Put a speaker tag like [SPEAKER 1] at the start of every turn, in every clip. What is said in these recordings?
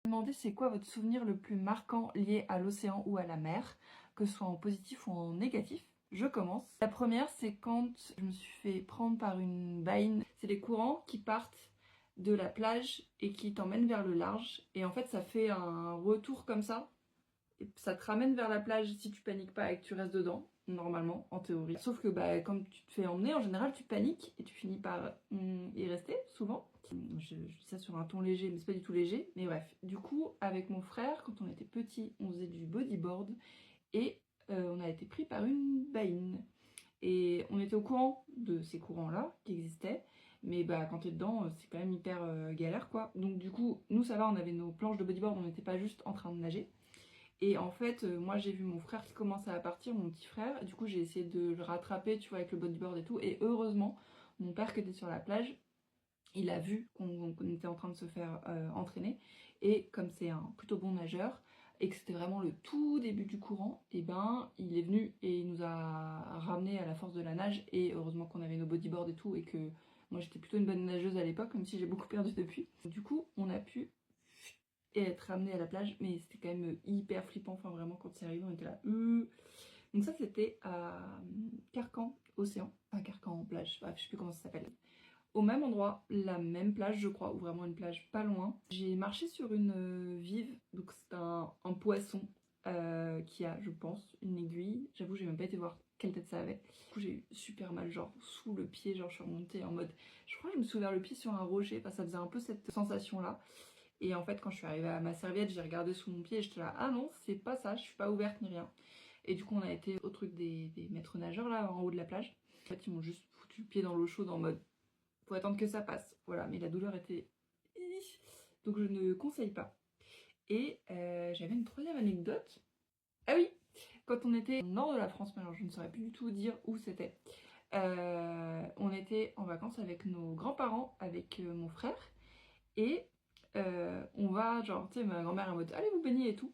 [SPEAKER 1] Demandez c'est quoi votre souvenir le plus marquant lié à l'océan ou à la mer, que ce soit en positif ou en négatif. Je commence. La première, c'est quand je me suis fait prendre par une baïne. C'est les courants qui partent de la plage et qui t'emmènent vers le large. Et en fait, ça fait un retour comme ça. Et ça te ramène vers la plage si tu paniques pas et que tu restes dedans, normalement, en théorie. Sauf que comme tu te fais emmener, en général, tu paniques et tu finis par y rester, souvent. Je dis ça sur un ton léger, mais c'est pas du tout léger. Mais bref, du coup, avec mon frère, quand on était petit, on faisait du bodyboard et on a été pris par une baïne. Et on était au courant de ces courants-là qui existaient, mais quand t'es dedans, c'est quand même hyper galère, quoi. Donc du coup, nous ça va, on avait nos planches de bodyboard, on n'était pas juste en train de nager. Et en fait, moi j'ai vu mon frère qui commençait à partir, mon petit frère, du coup j'ai essayé de le rattraper, tu vois, avec le bodyboard et tout, et heureusement, mon père qui était sur la plage, il a vu qu'on était en train de se faire entraîner, et comme c'est un plutôt bon nageur, et que c'était vraiment le tout début du courant, et il est venu et il nous a ramené à la force de la nage, et heureusement qu'on avait nos bodyboards et tout, et que moi j'étais plutôt une bonne nageuse à l'époque, même si j'ai beaucoup perdu depuis. Du coup, on a pu et être ramené à la plage, mais c'était quand même hyper flippant, enfin vraiment quand c'est arrivé on était là Donc ça c'était à Carcan Océan, à Carcan plage, bref je sais plus comment ça s'appelle. Au même endroit, la même plage je crois, ou vraiment une plage pas loin. J'ai marché sur une vive, donc c'est un poisson qui a je pense une aiguille, j'avoue j'ai même pas été voir quelle tête ça avait. Du coup j'ai eu super mal genre sous le pied, genre je suis remontée en mode, je crois que je me suis ouvert le pied sur un rocher, enfin ça faisait un peu cette sensation là. Et en fait, quand je suis arrivée à ma serviette, j'ai regardé sous mon pied et j'étais là, ah non, c'est pas ça, je suis pas ouverte ni rien. Et du coup, on a été au truc des maîtres nageurs là, en haut de la plage. En fait, ils m'ont juste foutu le pied dans l'eau chaude en mode, faut attendre que ça passe. Voilà, mais la douleur était. Donc je ne conseille pas. Et j'avais une troisième anecdote. Ah oui, quand on était au nord de la France, mais alors je ne saurais plus du tout dire où c'était. On était en vacances avec nos grands-parents, avec mon frère. Et on va, genre, tu sais, ma grand-mère est en mode, allez vous baigner et tout,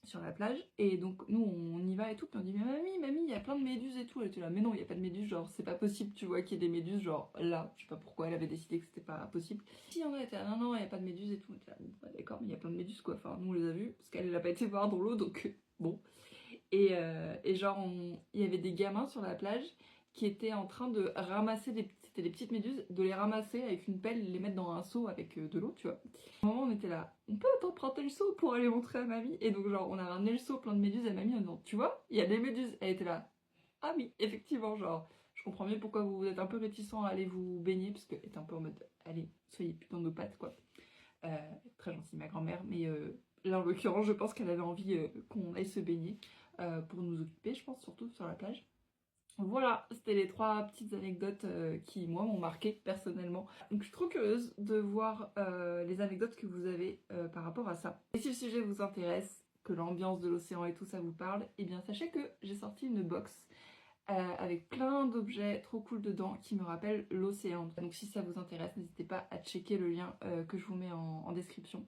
[SPEAKER 1] sur la plage. Et donc, nous, on y va et tout. Puis on dit, mais mamie, il y a plein de méduses et tout. Elle était là, mais non, il n'y a pas de méduses. Genre, c'est pas possible, tu vois, qu'il y ait des méduses. Genre, là, je sais pas pourquoi elle avait décidé que c'était pas possible. Si, on était là, non, non, il n'y a pas de méduses et tout. On était là, bon, d'accord, mais il y a plein de méduses, quoi. Enfin, nous, on les a vues, parce qu'elle n'a pas été voir dans l'eau, donc bon. Et genre, il y avait des gamins sur la plage qui étaient en train de ramasser c'était des petites méduses, de les ramasser avec une pelle, les mettre dans un seau avec de l'eau, tu vois. À un moment, on était là, on peut emprunter le seau pour aller montrer à mamie. Et donc, genre, on a ramené le seau plein de méduses à mamie en disant, tu vois, il y a des méduses. Elle était là, ah oui, effectivement, genre, je comprends mieux pourquoi vous êtes un peu réticent à aller vous baigner, parce qu'elle était un peu en mode, allez, soyez plus dans nos pattes, quoi. Très gentille, ma grand-mère, mais là, en l'occurrence, je pense qu'elle avait envie qu'on aille se baigner pour nous occuper, je pense, surtout sur la plage. Voilà, c'était les trois petites anecdotes qui, moi, m'ont marqué personnellement. Donc, je suis trop curieuse de voir les anecdotes que vous avez par rapport à ça. Et si le sujet vous intéresse, que l'ambiance de l'océan et tout ça vous parle, eh bien, sachez que j'ai sorti une box avec plein d'objets trop cool dedans qui me rappellent l'océan. Donc, si ça vous intéresse, n'hésitez pas à checker le lien que je vous mets en description.